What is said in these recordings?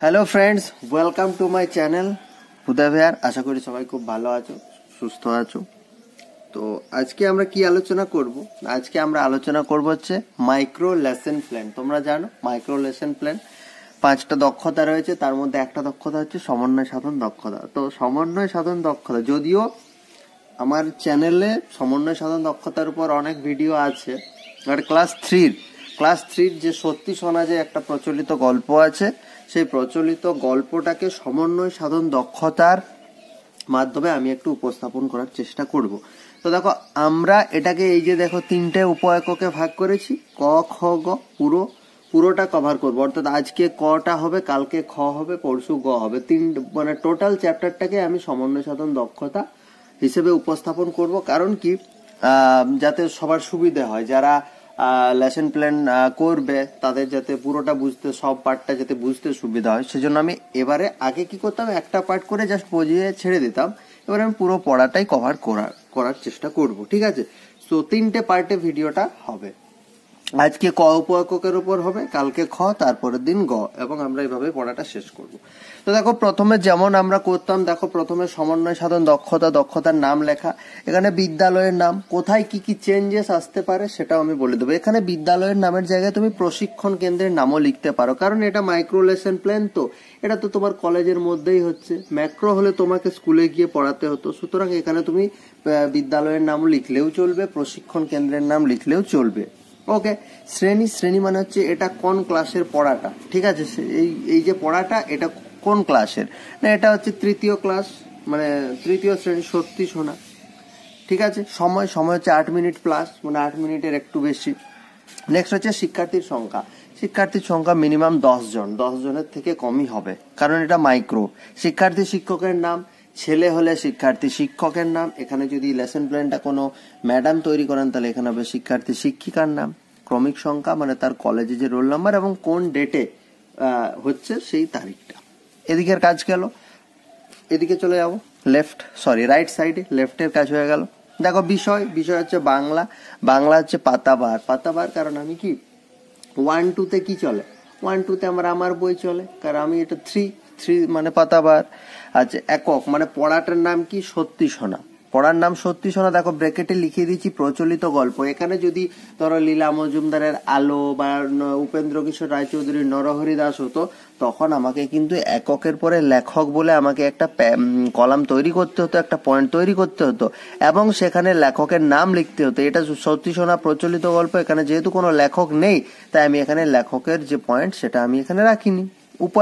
Hello friends, welcome to my channel হুদা ভিয়ার। আশা করি সবাই খুব ভালো আছো, সুস্থ আছো। তো আজকে আমরা কি আলোচনা করব? আজকে আমরা আলোচনা করব হচ্ছে মাইক্রো লেসন প্ল্যান। তোমরা জানো মাইক্রো লেসন প্ল্যান 5টা দক্ষতা রয়েছে, তার মধ্যে একটা দক্ষতা হচ্ছে সমন্বয় সাধন দক্ষতা। তো সমন্বয় সাধন দক্ষতা, যদিও আমার চ্যানেলে সমন্বয় সাধন দক্ষতার উপর অনেক ভিডিও আছে, আর ক্লাস থ্রির যে সত্যি শোনা যে একটা প্রচলিত গল্প আছে, সেই প্রচলিত গল্পটাকে সমন্বয় সাধন দক্ষতার মাধ্যমে আমি একটু উপস্থাপন করার চেষ্টা করব। তো দেখো, আমরা এটাকে এই যে দেখো 3টে উপ এককে ভাগ করেছি, ক খ গ, পুরোটা কভার করবো। অর্থাৎ আজকে কটা হবে, কালকে খ হবে, পরশু গ হবে। মানে টোটাল চ্যাপ্টারটাকে আমি সমন্বয় সাধন দক্ষতা হিসেবে উপস্থাপন করব। কারণ কি, যাতে সবার সুবিধা হয়, যারা লেসন প্ল্যান করবে তাদের যাতে পুরোটা বুঝতে, সব পার্টটা যাতে বুঝতে সুবিধা হয়, সেজন্য আমি এবারে আগে কি করতাম, একটা পার্ট করে জাস্ট বুঝিয়ে ছেড়ে দিতাম। এবারে আমি পুরো পড়াটাই কভার করার চেষ্টা করব, ঠিক আছে? তো 3টে পার্টে ভিডিওটা হবে। আজকে ক উপ এককের উপর হবে, কালকে খ, তারপরের দিন গ, এবং আমরা এইভাবে পড়াটা শেষ করব। তো দেখো, প্রথমে যেমন আমরা করতাম, দেখো প্রথমে সমন্বয় সাধন দক্ষতার নাম লেখা, এখানে বিদ্যালয়ের নাম, কোথায় কি কি চেঞ্জেস আসতে পারে সেটাও আমি বলে দেবো। এখানে বিদ্যালয়ের নামের জায়গায় তুমি প্রশিক্ষণ কেন্দ্রের নামও লিখতে পারো, কারণ এটা মাইক্রো লেসন প্ল্যান, তো এটা তো তোমার কলেজের মধ্যেই হচ্ছে। ম্যাক্রো হলে তোমাকে স্কুলে গিয়ে পড়াতে হতো, সুতরাং এখানে তুমি বিদ্যালয়ের নাম লিখলেও চলবে, প্রশিক্ষণ কেন্দ্রের নাম লিখলেও চলবে। ওকে, শ্রেণী মানে হচ্ছে এটা কোন ক্লাসের পড়াটা, ঠিক আছে? এই যে পড়াটা, এটা কোন ক্লাসের, না এটা হচ্ছে 3য় ক্লাস, মানে 3য় শ্রেণী, সত্যি শোনা, ঠিক আছে? সময় হচ্ছে 8 মিনিট প্লাস, মানে 8 মিনিটের একটু বেশি। নেক্সট হচ্ছে শিক্ষার্থীর সংখ্যা মিনিমাম 10 জন, 10 জনের থেকে কমই হবে, কারণ এটা মাইক্রো। শিক্ষকের নাম, ছেলে হলে শিক্ষকের নাম। এখানে যদি লেসন প্ল্যানটা কোনো ম্যাডাম তৈরি করেন, তাহলে এখানে হবে শিক্ষিকার নাম। ক্রমিক সংখ্যা মানে তার কলেজে যে রোল নাম্বার এবং কোন ডেটে হচ্ছে সেই তারিখটা। এদিকের কাজ গেল, এদিকে চলে যাবো রাইট সাইডে, লেফটের কাজ হয়ে গেল। দেখো, বিষয় হচ্ছে বাংলা হচ্ছে পাতাবার, কারণ আমি কি 1-2-তে কি চলে, 1-2-তে আমার বই চলে, কারণ আমি এটা 3 মানে পাতাবার। আচ্ছা, একক মানে পড়াটার নাম কি, সত্যি শোনা, পড়ার নাম সত্যি শোনা। দেখো, ব্র্যাকেটে লিখিয়ে দিচ্ছি প্রচলিত গল্প। এখানে যদি ধরো লীলা মজুমদারের আলো বা উপেন্দ্র কিশোর রায়চৌধুরীর নরহরি দাস হতো, তখন আমাকে কিন্তু এককের পরে লেখক বলে আমাকে একটা কলাম তৈরি করতে হতো, একটা পয়েন্ট তৈরি করতে হতো, এবং সেখানে লেখকের নাম লিখতে হতো। এটা সত্যি শোনা প্রচলিত গল্প, এখানে যেহেতু কোনো লেখক নেই, তাই আমি এখানে লেখকের যে পয়েন্ট সেটা আমি এখানে রাখিনি। উপ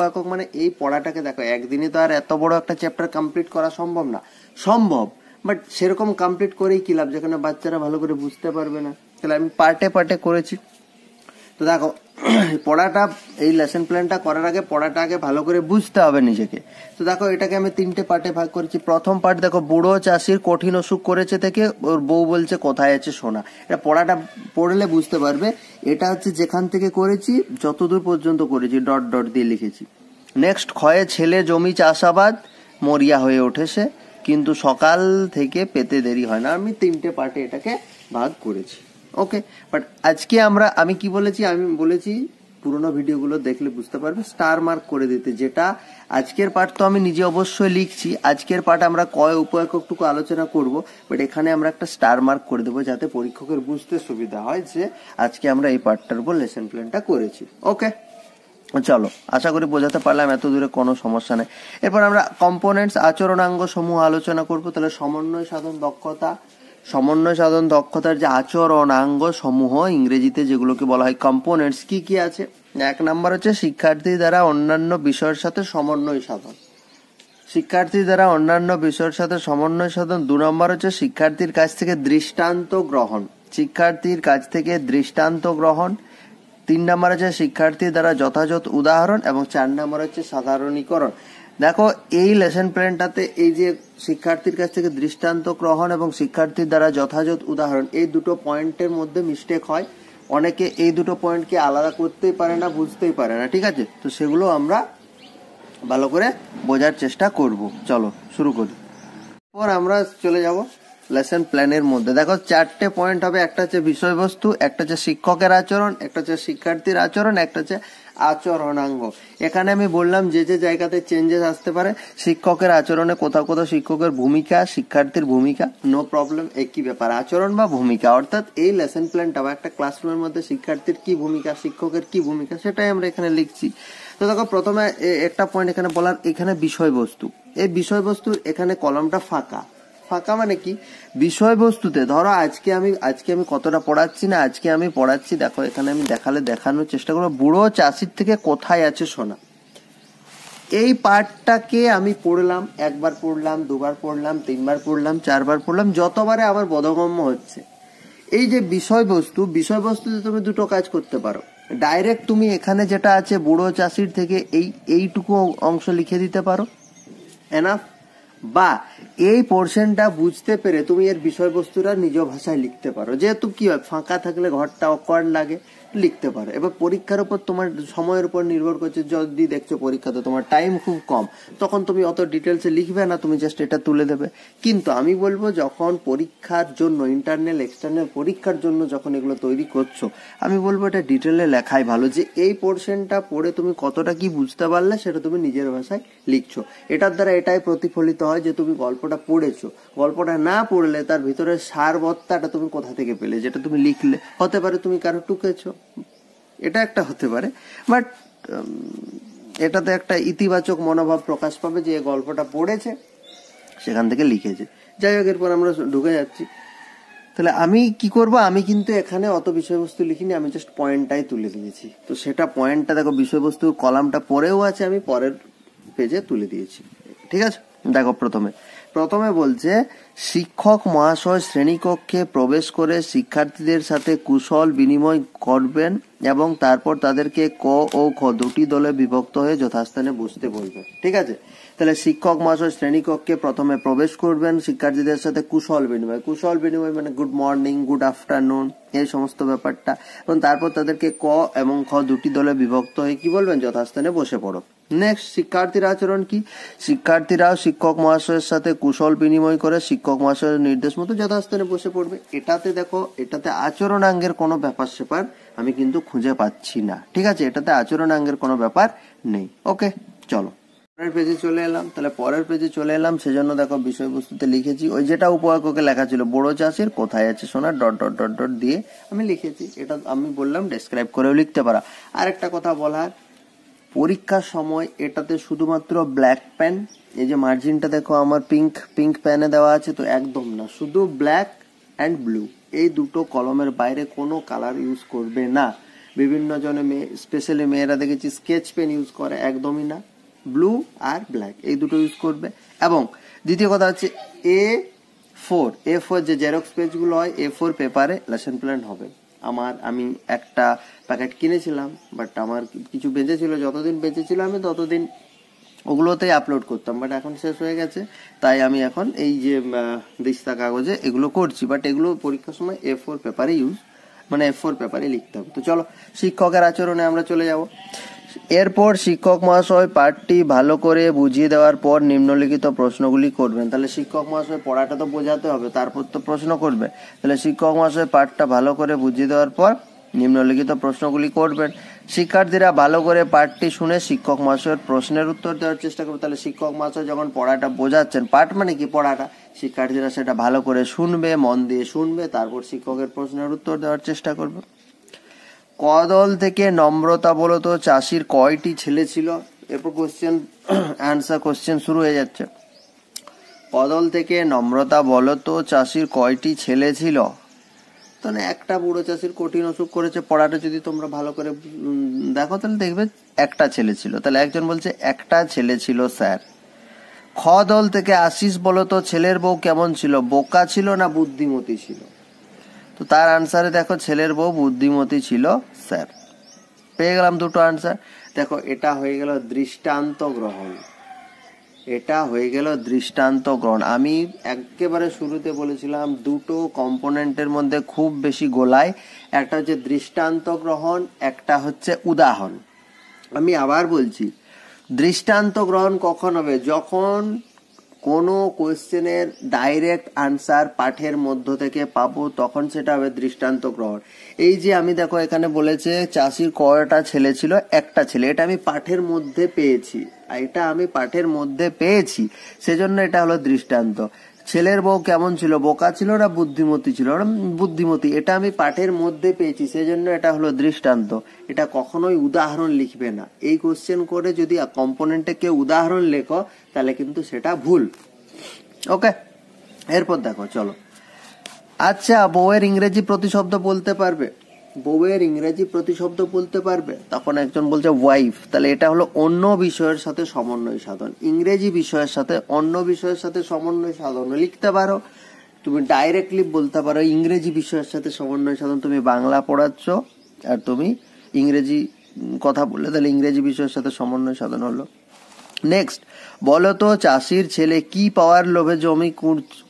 একক মানে এই পড়াটাকে, দেখো একদিনে তো আর এত বড় একটা চ্যাপ্টার কমপ্লিট করা সম্ভব, বাট সেরকম কমপ্লিট করেই কি লাভ, যেখানে বাচ্চারা ভালো করে বুঝতে পারবে না। তাহলে আমি পার্টে করেছি। তো দেখো, পড়াটা, এই লেসন প্ল্যানটা করার আগে পড়াটা আগে ভালো করে বুঝতে হবে নিজেকে। তো দেখো, এটাকে আমি 3টে পার্টে ভাগ করেছি। প্রথম পার্ট দেখো, বুড়ো চাষির কঠিন অসুখ করেছে থেকে ওর বউ বলছে কোথায় আছে সোনা। এটা পড়াটা পড়লে বুঝতে পারবে। এটা হচ্ছে যেখান থেকে করেছি, যতদূর পর্যন্ত করেছি ডট দিয়ে লিখেছি। নেক্সট, ক্ষয়ে ছেলে জমি চাষাবাদ, মরিয়া হয়ে ওঠেছে, কিন্তু সকাল থেকে পেতে দেরি হয় না। আমি 3টে পার্টে এটাকে ভাগ করেছি। ওকে, বাট আজকে আমি কি বলেছি, আমি বলেছি পুরোনো ভিডিওগুলো দেখলে বুঝতে পারবে, স্টার মার্ক করে দিতে। যেটা আজকের পার্ট তো আমি নিজে অবশ্যই লিখছি, আজকের পার্ট আমরা কয় উপ এককটুকু আলোচনা করব, বাট এখানে আমরা একটা স্টার মার্ক করে দেবো, যাতে পরীক্ষকের বুঝতে সুবিধা হয় যে আজকে আমরা এই পার্টটার উপর লেসন প্ল্যানটা করেছি। ওকে, চলো, আশা করি বোঝাতে পারলাম, এত দূরে কোনো সমস্যা নেই। এরপর আমরা কম্পোনেন্টস, আচরণাঙ্গ সমূহ আলোচনা করব। তাহলে সমন্বয় সাধন দক্ষতার যে আচরণাঙ্গ সমূহ, ইংরেজিতে যেগুলোকে বলা হয় কম্পোনেন্টস, কি কি আছে? 1 নাম্বার হচ্ছে শিক্ষার্থী দ্বারা অন্যান্য বিষয়ের সাথে সমন্বয় সাধন। 2 নম্বর হচ্ছে শিক্ষার্থীর কাছ থেকে দৃষ্টান্ত গ্রহণ। 3 নম্বর হচ্ছে শিক্ষার্থীর দ্বারা যথাযথ উদাহরণ, এবং 4 নম্বর হচ্ছে সাধারণীকরণ। দেখো, এই লেসন প্ল্যানটাতে এই যে শিক্ষার্থীর কাছ থেকে দৃষ্টান্ত গ্রহণ এবং শিক্ষার্থীর দ্বারা যথাযথ উদাহরণ, এই দুটো পয়েন্টের মধ্যে মিস্টেক হয়। অনেকে এই দুটো পয়েন্টকে আলাদা করতেই পারে না, বুঝতেই পারে না, ঠিক আছে? তো সেগুলো আমরা ভালো করে বোঝার চেষ্টা করব। চলো শুরু করি। এরপর আমরা চলে যাব লেসন প্ল্যানের মধ্যে দেখো 4টে পয়েন্ট হবে। একটা হচ্ছে বিষয়বস্তু, একটা হচ্ছে শিক্ষকের আচরণ, একটা হচ্ছে শিক্ষার্থীর আচরণ, একটা হচ্ছে আচরণাঙ্গ। এখানে আমি বললাম যে যে জায়গাতে চেঞ্জেস আসতে পারে, শিক্ষকের আচরণে কোথাও কোথাও শিক্ষকের ভূমিকা, শিক্ষার্থীর ভূমিকা, নো প্রবলেম, একই ব্যাপার, আচরণ বা ভূমিকা। অর্থাৎ এই লেসন প্ল্যানটা বা একটা ক্লাসরুমের মধ্যে শিক্ষার্থীর কি ভূমিকা, শিক্ষকের কি ভূমিকা, সেটাই আমরা এখানে লিখছি। তো দেখো প্রথমে একটা পয়েন্ট এখানে বলার, এখানে বিষয়বস্তু, এই বিষয়বস্তুর এখানে কলমটা ফাঁকা। ফাঁকা মানে কি, বিষয়বস্তুতে ধরো আজকে আমি কতটা পড়াচ্ছি না, আজকে আমি পড়াচ্ছি, দেখো এখানে আমি দেখানোর চেষ্টা করবো, বুড়ো চাষির থেকে কোথায় আছে সোনা। এই পার্টটাকে আমি পড়লাম, একবার পড়লাম, দুবার পড়লাম, তিনবার পড়লাম, চারবার পড়লাম, যতবারে আমার বোধগম্য হচ্ছে। এই যে বিষয়বস্তুতে তুমি দুটো কাজ করতে পারো। ডাইরেক্ট তুমি এখানে যেটা আছে বুড়ো চাষির থেকে এইটুকু অংশ লিখে দিতে পারো, এনাফ। বা এই পোর্শনটা বুঝতে পেরে তুমি এর বিষয়বস্তুটা নিজ ভাষায় লিখতে পারো। যেহেতু কি হয়, ফাঁকা থাকলে ঘরটা অকওয়ার্ড লাগে, লিখতে পারো। এবার পরীক্ষার উপর তোমার সময়ের উপর নির্ভর করছে। যদি দেখছো পরীক্ষাতে তোমার টাইম খুব কম, তখন তুমি অত ডিটেলসে লিখবে না, তুমি জাস্ট এটা তুলে দেবে। কিন্তু আমি বলবো যখন পরীক্ষার জন্য, ইন্টারনাল এক্সটার্নাল পরীক্ষার জন্য যখন এগুলো তৈরি করছো, আমি বলবো এটা ডিটেলে লেখাই ভালো, যে এই পোর্শনটা পড়ে তুমি কতটা কি বুঝতে পারলে সেটা তুমি নিজের ভাষায় লিখছো। এটার দ্বারা এটাই প্রতিফলিত হয় যে তুমি গল্পটা পড়েছো। গল্পটা না পড়লে তার ভিতরে সারবত্তাটা তুমি কোথা থেকে পেলে, যেটা তুমি লিখলে। হতে পারে তুমি কারো টুকেছো, এটা একটা হতে পারে, বাট এটাতে একটা ইতিবাচক মনোভাব প্রকাশ পাবে যে গল্পটা পড়েছে, সেখান থেকে লিখেছে। যাই হোক, এরপর আমরা ঢুকে যাচ্ছি। তাহলে আমি কি করব, আমি কিন্তু এখানে অত বিষয়বস্তু লিখিনি, আমি জাস্ট পয়েন্টটাই তুলে দিয়েছি। তো সেটা পয়েন্টটা দেখো, বিষয়বস্তু কলামটা পরেও আছে, আমি পরের পেজে তুলে দিয়েছি। ঠিক আছে, দেখো প্রথমে বলছে, শিক্ষক মহাশয় শ্রেণীকক্ষে প্রবেশ করে শিক্ষার্থীদের সাথে কুশল বিনিময় করবেন এবং তারপর তাদেরকে ক ও খ দুটি দলে বিভক্ত হয়ে যথাস্থানে বসতে বলবেন। ঠিক আছে, তাহলে শিক্ষক মহাশয় শ্রেণীকক্ষে প্রথমে প্রবেশ করবেন, শিক্ষার্থীদের সাথে কুশল বিনিময় মানে গুড মর্নিং, গুড আফটারনুন, এই সমস্ত ব্যাপারটা, এবং তারপর তাদেরকে ক এবং খ দুটি দলে বিভক্ত হয়ে কি বলবেন, যথাস্থানে বসে পড়ো। নেক্সট, শিক্ষার্থীর আচরণ কি, শিক্ষার্থীরাও শিক্ষক মহাশয়ের সাথে কুশল বিনিময় করে শিক্ষক মহাশয়ের নির্দেশ মতো যথাস্থানে বসে পড়বে। এটাতে দেখো, এটাতে আচরণাঙ্গের কোনো ব্যাপার স্যাপার আমি কিন্তু খুঁজে পাচ্ছি না। ঠিক আছে, এটাতে আচরণাঙ্গের কোনো ব্যাপার নেই। ওকে, চলো পরের পেজে চলে এলাম। তাহলে পরের পেজে চলে এলাম, সেজন্য দেখো বিষয়বস্তুতে লিখেছি ওই যেটা উপবাক্যকে লেখা ছিল, বুড়ো চাষির কোথায় আছে সোনা ডট ডট ডট ডট দিয়ে আমি লিখেছি। এটা আমি বললাম ডেসক্রাইব করেও লিখতে পারা। আর একটা কথা বলার, পরীক্ষার সময় এটাতে শুধুমাত্র ব্ল্যাক পেন, এই যে মার্জিনটা দেখো আমার পিঙ্ক পেনে দেওয়া আছে, তো একদম না, শুধু ব্ল্যাক অ্যান্ড ব্লু, এই দুটো কলমের বাইরে কোনো কালার ইউজ করবে না। বিভিন্ন জনে স্পেশালি মেয়েরা দেখেছি স্কেচ পেন ইউজ করে, একদমই না, ব্লু আর ব্ল্যাক এই দুটো ইউজ করবে। এবং দ্বিতীয় কথা হচ্ছে A4 যে জেরক্স পেজগুলো হয়, A4 পেপারে লেসন প্ল্যান হবে। আমি একটা প্যাকেট কিনেছিলাম, বাট আমার কিছু বেঁচে ছিল, যতদিন বেঁচে ছিল আমি ততদিন ওগুলোতেই আপলোড করতাম, বাট এখন শেষ হয়ে গেছে, তাই আমি এখন এই যে দিস্তা কাগজে এগুলো করছি। বাট এগুলো পরীক্ষার সময় A4 পেপারে A4 পেপারে লিখতে হবে। তো চলো শিক্ষকের আচরণে আমরা চলে যাব। এরপর শিক্ষক মহাশয় পাঠটি ভালো করে বুঝিয়ে দেওয়ার পর নিম্নলিখিত প্রশ্নগুলি করবেন। তাহলে শিক্ষক মহাশয় পড়াটা তো বোঝাতে হবে, তারপর তো প্রশ্ন করবে। তাহলে শিক্ষক মহাশয় পাঠটা ভালো করে বুঝিয়ে দেওয়ার পর নিম্নলিখিত প্রশ্নগুলি করবেন। শিক্ষার্থীরা ভালো করে পাঠটি শুনে শিক্ষক মহাশয়ের প্রশ্নের উত্তর দেওয়ার চেষ্টা করবে। তাহলে শিক্ষক মহাশয় যখন পড়াটা বোঝাচ্ছেন, পাঠ মানে কি পড়াটা, শিক্ষার্থীরা সেটা ভালো করে শুনবে, মন দিয়ে শুনবে, তারপর শিক্ষকের প্রশ্নের উত্তর দেওয়ার চেষ্টা করবে। কদল থেকে নম্রতা বলতো চাষির কয়টি ছেলে ছিল। এরপর কোশ্চেন শুরু হয়ে যাচ্ছে। কদল থেকে নম্রতা বলতো চাষির কয়টি ছেলে ছিল। তাহলে একটা বুড়ো চাষির কঠিন অসুখ করেছে, পড়াটা যদি তোমরা ভালো করে দেখো তাহলে দেখবে একটা ছেলে ছিল। তাহলে একজন বলছে একটা ছেলে ছিল স্যার। খ দল থেকে আশিস বলতো ছেলের বউ কেমন ছিল, বোকা ছিল না বুদ্ধিমতী ছিল। তো তার আনসারে দেখো ছেলের বউ বুদ্ধিমতী ছিল স্যার। পেয়ে গেলাম দুটো আনসার। দেখো এটা হয়ে গেল দৃষ্টান্ত গ্রহণ, আমি একেবারে শুরুতে বলেছিলাম দুটো কম্পোনেন্টের মধ্যে খুব বেশি গোলায়, একটা হচ্ছে দৃষ্টান্ত গ্রহণ, একটা হচ্ছে উদাহরণ। আমি আবার বলছি, দৃষ্টান্ত গ্রহণ কখন হবে, যখন কোনো কোয়েশ্চেনের ডাইরেক্ট আনসার পাঠের মধ্য থেকে পাবো, তখন সেটা হবে দৃষ্টান্ত গ্রহণ। এই যে আমি দেখো এখানে বলেছে চাষির কয়টা ছেলে ছিল, একটা ছেলে, এটা আমি পাঠের মধ্যে পেয়েছি, সেজন্য এটা হলো দৃষ্টান্ত। ছেলের বউ কেমন ছিল, বোকা ছিল না বুদ্ধিমতী ছিল, বুদ্ধিমতী, এটা আমি পাঠের মধ্যে পেয়েছি, সেজন্য এটা হলো দৃষ্টান্ত। এটা কখনোই উদাহরণ লিখবে না। এই কোশ্চেন করে যদি কম্পোনেন্টে কেউ উদাহরণ লেখো তাহলে কিন্তু সেটা ভুল। ওকে, এরপর দেখো, চলো। আচ্ছা, বউয়ের ইংরেজি প্রতিশব্দ বলতে পারবে? তখন একজন বলছে ওয়াইফ, তাহলে এটা হলো অন্য বিষয়ের সাথে সমন্বয় সাধন। ইংরেজি বিষয়ের সাথে অন্য বিষয়ের সাথে সমন্বয় সাধন লিখতে পারো, তুমি ডাইরেক্টলি বলতে পারো ইংরেজি বিষয়ের সাথে সমন্বয় সাধন। তুমি বাংলা পড়াচ্ছ আর তুমি ইংরেজি কথা বললে, তাহলে ইংরেজি বিষয়ের সাথে সমন্বয় সাধন হলো। নেক্সট, বলো তো চাষির ছেলে কি পাওয়ার লোভে জমি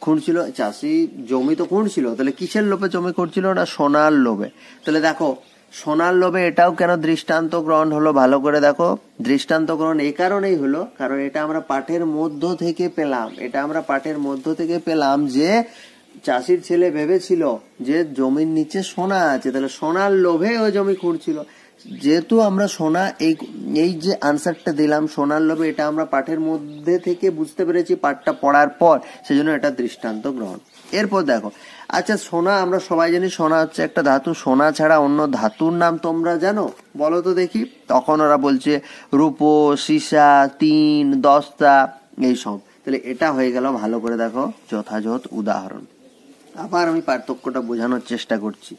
খুঁড়ছিল? চাষি জমি তো খুঁড়ছিল, তাহলে কিসের লোভে জমি খুঁড়ছিল? না, সোনার লোভে। তাহলে দেখো, সোনার লোভে এটাও কেন দৃষ্টান্ত গ্রহণ হলো, ভালো করে দেখো। দৃষ্টান্ত গ্রহণ এই কারণেই হলো, কারণ এটা আমরা পাঠের মধ্য থেকে পেলাম, যে চাষির ছেলে ভেবেছিল যে জমির নিচে সোনা আছে, তাহলে সোনার লোভে ওই জমি খুঁড়ছিল। যেহেতু আমরা সোনা, এই যে আনসারটা দিলাম সোনার লোভে, এটা আমরা পাঠের মধ্যে থেকে বুঝতে পেরেছি পাঠটা পড়ার পর, সেজন্য এটা দৃষ্টান্ত গ্রহণ। এরপর দেখো, আচ্ছা সোনা, আমরা সবাই জানি সোনা হচ্ছে একটা ধাতু, সোনা ছাড়া অন্য ধাতুর নাম তোমরা জানো? বলো তো দেখি। তখন ওরা বলছে রূপো, সীসা, টিন, দস্তা, এইসব। তাহলে এটা হয়ে গেল, ভালো করে দেখো, যথাযথ উদাহরণ। আবার আমি পার্থক্যটা বোঝানোর চেষ্টা করছি।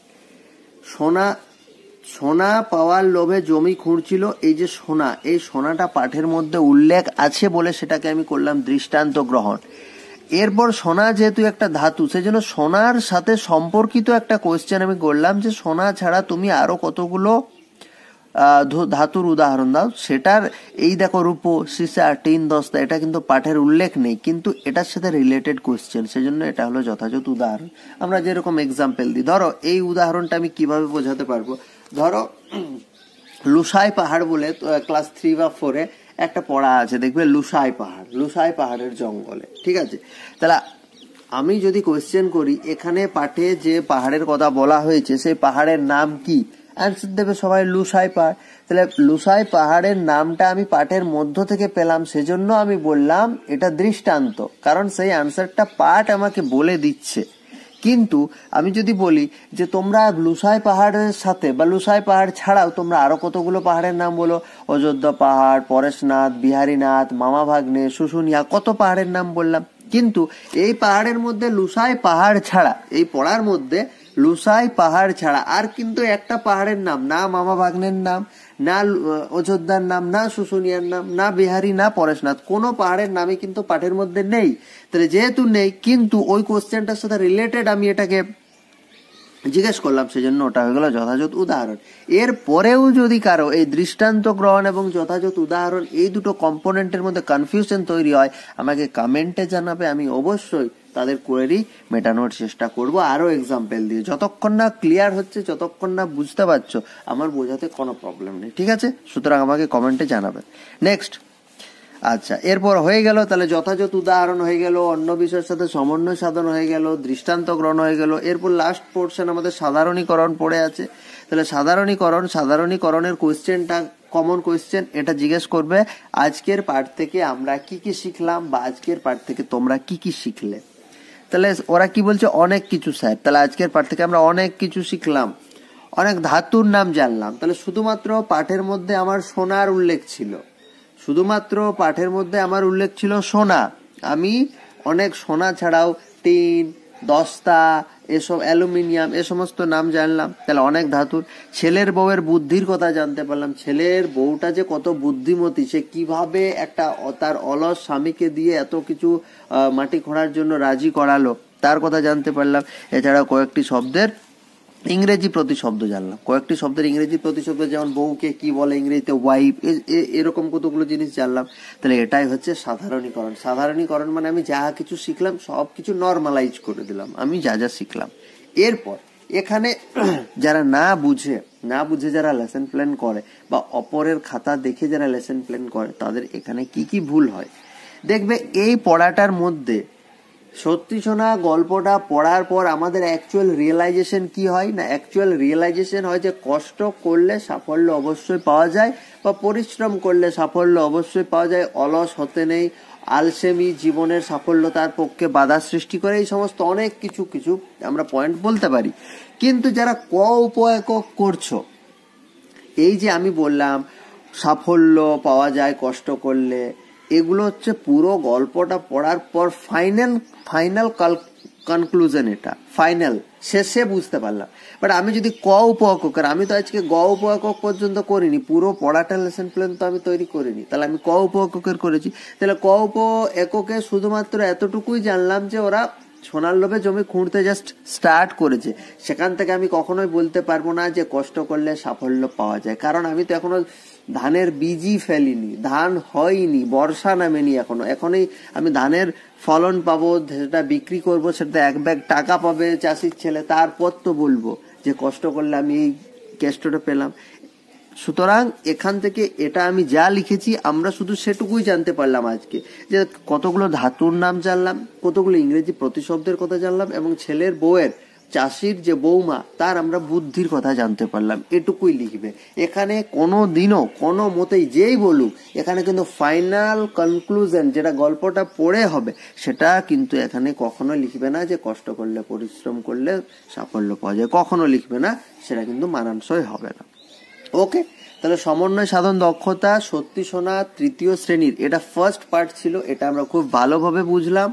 সোনা পাওয়ার লোভে জমি খুঁড়ছিল, এই যে সোনা, এই সোনাটা পাঠের মধ্যে উল্লেখ আছে বলে সেটাকে আমি করলাম দৃষ্টান্ত গ্রহণ। এরপর সোনা যেহেতু একটা ধাতু, সেজন্য সোনার সাথে সম্পর্কিত একটা কোয়েশ্চেন আমি করলাম, যে সোনা ছাড়া তুমি আরো কতগুলো ধাতুর উদাহরণ দাও। সেটার এই দেখো, রূপো, সীসা, টিন, দস্তা, এটা কিন্তু পাঠের উল্লেখ নেই, কিন্তু এটার সাথে রিলেটেড কোয়েশ্চেন, সেজন্য এটা হলো যথাযথ উদাহরণ। আমরা যেরকম এক্সাম্পল দিই, ধরো এই উদাহরণটা আমি কিভাবে বোঝাতে পারবো। ধরো লুসাই পাহাড় বলে ক্লাস 3 বা 4-এ একটা পড়া আছে, দেখবে লুসাই পাহাড়ের জঙ্গলে, ঠিক আছে? তাহলে আমি যদি কোয়েশ্চেন করি, এখানে পাঠে যে পাহাড়ের কথা বলা হয়েছে সেই পাহাড়ের নাম কি, অ্যান্সার দেবে সবাই লুসাই পাহাড়। তাহলে লুসাই পাহাড়ের নামটা আমি পাঠের মধ্য থেকে পেলাম, সেজন্য আমি বললাম এটা দৃষ্টান্ত, কারণ সেই অ্যান্সারটা পাঠ আমাকে বলে দিচ্ছে। কিন্তু আমি যদি বলি যে তোমরা লুসাই পাহাড়ের সাথে বা লুসাই পাহাড় ছাড়াও তোমরা আরো কতগুলো পাহাড়ের নাম বলো, অযোধ্যা পাহাড়, পরেশনাথ, বিহারীনাথ, মামা ভাগ্নে, শুশুনিয়া, কত পাহাড়ের নাম বললাম। কিন্তু এই পাহাড়ের মধ্যে লুসাই পাহাড় ছাড়া, এই পড়ার মধ্যে লুসাই পাহাড় ছাড়া আর কিন্তু একটা পাহাড়ের নাম, না মামা ভাগ্নের নাম, না অযোধ্যার নাম, না শুশুনিয়ার নাম, না বিহারী, না পরেশনাথ, কোনো পাহাড়ের নামই কিন্তু পাঠের মধ্যে নেই। তাহলে যেহেতু নেই, কিন্তু ওই কোশ্চেনটার সাথে রিলেটেড আমি এটাকে জিজ্ঞেস করলাম, সেজন্য ওটা হয়ে গেল যথাযথ উদাহরণ। এর পরেও যদি কারো এই দৃষ্টান্ত গ্রহণ এবং যথাযথ উদাহরণ এই দুটো কম্পোনেন্টের মধ্যে কনফিউশন তৈরি হয়, আমাকে কমেন্টে জানাবে, আমি অবশ্যই তাদের কোয়েরি মেটানোর চেষ্টা করব আরো এক্সাম্পল দিয়ে। যতক্ষণ না ক্লিয়ার হচ্ছে, যতক্ষণ না বুঝতে পারছো, আমার বোঝাতে কোনো প্রবলেম নেই, ঠিক আছে? সুতরাং আমাকে কমেন্টে জানাবে। নেক্সট, আচ্ছা, এরপর হয়ে গেল, তাহলে যথাযথ উদাহরণ হয়ে গেল, অন্য বিষয়ের সাথে সমন্বয় সাধন হয়ে গেল, দৃষ্টান্ত গ্রহণ হয়ে গেল। এরপর লাস্ট পোর্শন আমাদের সাধারণীকরণ পড়ে আছে। তাহলে সাধারণীকরণের কোয়েশ্চেনটা কমন কোয়েশ্চেন, এটা জিজ্ঞেস করবে আজকের পাঠ থেকে আমরা কি কি শিখলাম, বা আজকের পাঠ থেকে তোমরা কি কি শিখলে। তাহলে ওরা কি বলছে, অনেক কিছু স্যার। তাহলে আজকের পাঠ থেকে আমরা অনেক কিছু শিখলাম, অনেক ধাতুর নাম জানলাম। তাহলে শুধুমাত্র পাঠের মধ্যে আমার সোনার উল্লেখ ছিল, সোনা। আমি অনেক সোনা ছাড়াও টিন, দস্তা, এসব অ্যালুমিনিয়াম, এ সমস্ত নাম জানলাম। তাহলে অনেক ধাতুর। ছেলের বউয়ের বুদ্ধির কথা জানতে পারলাম, ছেলের বউটা যে কত বুদ্ধিমতী, সে কিভাবে একটা তার অলস স্বামীকে দিয়ে এত কিছু মাটি খোঁড়ার জন্য রাজি করালো, তার কথা জানতে পারলাম। এছাড়া কয়েকটি শব্দের ইংরেজি প্রতিশব্দ জানলাম, যেমন বউকে কি বলে ইংরেজিতে, ওয়াইফ, এরকম কতগুলো জিনিস জানলাম। তাহলে এটাই হচ্ছে সাধারণীকরণ মানে আমি যা কিছু শিখলাম সবকিছু নর্মালাইজ করে দিলাম, আমি যা যা শিখলাম। এরপর এখানে যারা না বুঝে যারা লেসন প্ল্যান করে, বা অপরের খাতা দেখে যারা লেসন প্ল্যান করে, তাদের এখানে কি কি ভুল হয়। দেখবে এই পড়াটার মধ্যে সত্যি শোনা গল্পটা পড়ার পর আমাদের অ্যাকচুয়াল রিয়েলাইজেশন কি হয় না, অ্যাকচুয়াল রিয়েলাইজেশন হয় যে কষ্ট করলে সাফল্য অবশ্যই পাওয়া যায়, বা পরিশ্রম করলে সাফল্য অবশ্যই পাওয়া যায়। অলস হতে নেই, আলসেমি জীবনের সাফল্যতার পক্ষে বাধা সৃষ্টি করে, এই সমস্ত অনেক কিছু কিছু আমরা পয়েন্ট বলতে পারি। কিন্তু যারা উপএকক করছো, এই যে আমি বললাম সাফল্য পাওয়া যায় কষ্ট করলে, এগুলো হচ্ছে পুরো গল্পটা পড়ার পর ফাইনাল কনক্লুশন, এটা ফাইনাল শেষে বুঝতে পারলাম। বাট আমি যদি উপএকক, আমি তো আজকে উপএকক পর্যন্ত করিনি, পুরো পড়াটা লেসন প্ল্যান তো আমি তৈরি করিনি, তাহলে আমি উপএকের করেছি। তাহলে উপএককে শুধুমাত্র এতটুকুই জানলাম যে ওরা সোনার লোভে জমি খুঁড়তে জাস্ট স্টার্ট করেছে। সেখান থেকে আমি কখনোই বলতে পারবো না যে কষ্ট করলে সাফল্য পাওয়া যায়, কারণ আমি তো এখনো ধানের বীজই ফেলিনি, ধান হয়নি, বর্ষা নামেনি এখনই আমি ধানের ফলন পাবো, সেটা বিক্রি করব, সেটা এক ব্যাগ টাকা পাবে চাষির ছেলে, তারপর তো বলবো যে কষ্ট করলে আমি এই কেষ্টটা পেলাম। সুতরাং এখান থেকে এটা আমি যা লিখেছি আমরা শুধু সেটুকুই জানতে পারলাম আজকে, যে কতগুলো ধাতুর নাম জানলাম, কতগুলো ইংরেজি প্রতিশব্দের কথা জানলাম, এবং ছেলের বউয়ের, চাষির যে বৌমা, তার আমরা বুদ্ধির কথা জানতে পারলাম। এটুকুই লিখবে এখানে, কোনো দিনও কোনো মতেই যেই বলুক, এখানে কিন্তু ফাইনাল কনক্লুশন যেটা গল্পটা পড়ে হবে সেটা কিন্তু এখানে কখনো লিখবে না যে কষ্ট করলে পরিশ্রম করলে সাফল্য পাওয়া যায়, কখনো লিখবে না, সেটা কিন্তু মানানসই হবে না। ওকে, তাহলে সমন্বয় সাধন দক্ষতা সত্যি শোনা তৃতীয় শ্রেণীর এটা ফার্স্ট পার্ট ছিল, এটা আমরা খুব ভালোভাবে বুঝলাম।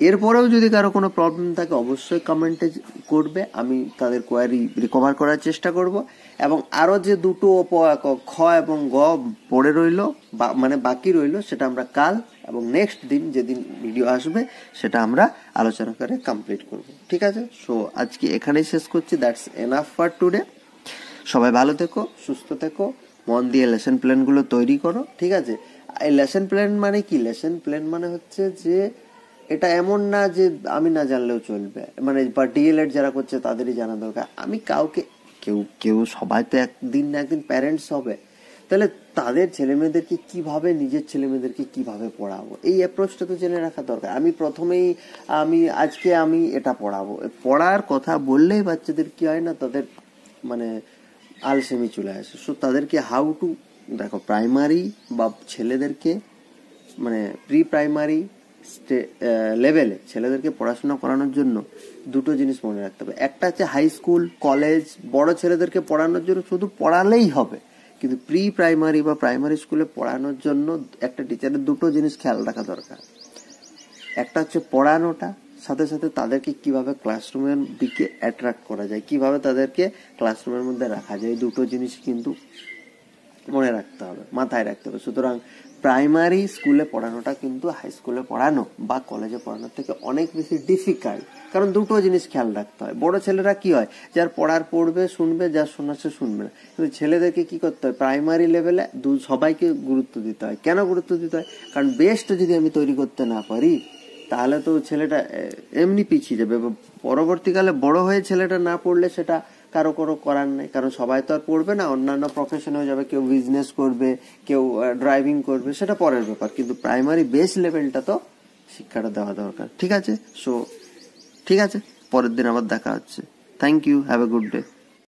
এরপরেও যদি কারো কোনো প্রবলেম থাকে অবশ্যই কমেন্টে করবে, আমি তাদের কোয়ারি রিকভার করার চেষ্টা করব। এবং আরো যে দুটো খ এবং গ পড়ে রইল, মানে বাকি রইল, সেটা আমরা কাল এবং নেক্সট দিন যেদিন ভিডিও আসবে সেটা আমরা আলোচনা করে কমপ্লিট করব। ঠিক আছে, সো আজকে এখানেই শেষ করছি। That's enough for today. সবাই ভালো থেকো, সুস্থ থেকো, মন দিয়ে লেসন প্ল্যানগুলো তৈরি করো। ঠিক আছে, এই লেসন প্ল্যান মানে কি? লেসন প্ল্যান মানে হচ্ছে যে এটা এমন না যে আমি না জানলেও চলবে, মানে বা ডিএলএড যারা করছে তাদেরই জানা দরকার। আমি কাউকে কেউ সবাই তো একদিন না একদিন প্যারেন্টস হবে, তাহলে তাদের ছেলেমেয়েদেরকে কিভাবে, নিজের ছেলেমেয়েদেরকে কিভাবে পড়াবো, এই অ্যাপ্রোচটা তো জেনে রাখা দরকার। আমি প্রথমেই আজকে আমি এটা পড়াবো, পড়ার কথা বললেই বাচ্চাদের কি হয় না, তাদের মানে আলসেমি চলে আসে। সো তাদেরকে হাউ টু, দেখো প্রাইমারি বা ছেলেদেরকে মানে প্রি প্রাইমারি লেভেলে ছেলেদেরকে পড়াশোনা করানোর জন্য দুটো জিনিস মনে রাখতে হবে। একটা হচ্ছে হাই স্কুল কলেজ বড় ছেলেদেরকে পড়ানোর জন্য শুধু পড়ালেই হবে, কিন্তু প্রি প্রাইমারি বা প্রাইমারি স্কুলে পড়ানোর জন্য একটা টিচারের দুটো জিনিস খেয়াল রাখা দরকার। একটা হচ্ছে পড়ানোটা, সাথে সাথে তাদেরকে কিভাবে ক্লাসরুমের দিকে অ্যাট্রাক্ট করা যায়, কিভাবে তাদেরকে ক্লাসরুমের মধ্যে রাখা যায়, এই দুটো জিনিস কিন্তু মনে রাখতে হবে, মাথায় রাখতে হবে। সুতরাং প্রাইমারি স্কুলে পড়ানোটা কিন্তু হাই স্কুলে পড়ানো বা কলেজে পড়ানোর থেকে অনেক বেশি ডিফিকাল্ট, কারণ দুটো জিনিস খেয়াল রাখতে হয়। বড় ছেলেরা কি হয়, যার পড়ার পড়বে শুনবে, যার শোনার সে শুনবে না, কিন্তু ছেলেদেরকে কি করতে হয়, প্রাইমারি লেভেলে সবাইকে গুরুত্ব দিতে হয়। কেন গুরুত্ব দিতে হয়? কারণ বেস্ট যদি আমি তৈরি করতে না পারি তাহলে তো ছেলেটা এমনি পিছিয়ে যাবে, পরবর্তীকালে বড় হয়ে ছেলেটা না পড়লে সেটা কারো করার নেই, কারণ সবাই তো আর পড়বে না, অন্যান্য প্রফেশন হয়ে যাবে, কেউ বিজনেস করবে, কেউ ড্রাইভিং করবে, সেটা পরের ব্যাপার, কিন্তু প্রাইমারি বেস লেভেলটা তো শিক্ষাটা দেওয়া দরকার। ঠিক আছে, সো ঠিক আছে, পরের দিন আবার দেখা হচ্ছে। Thank you, have a good day.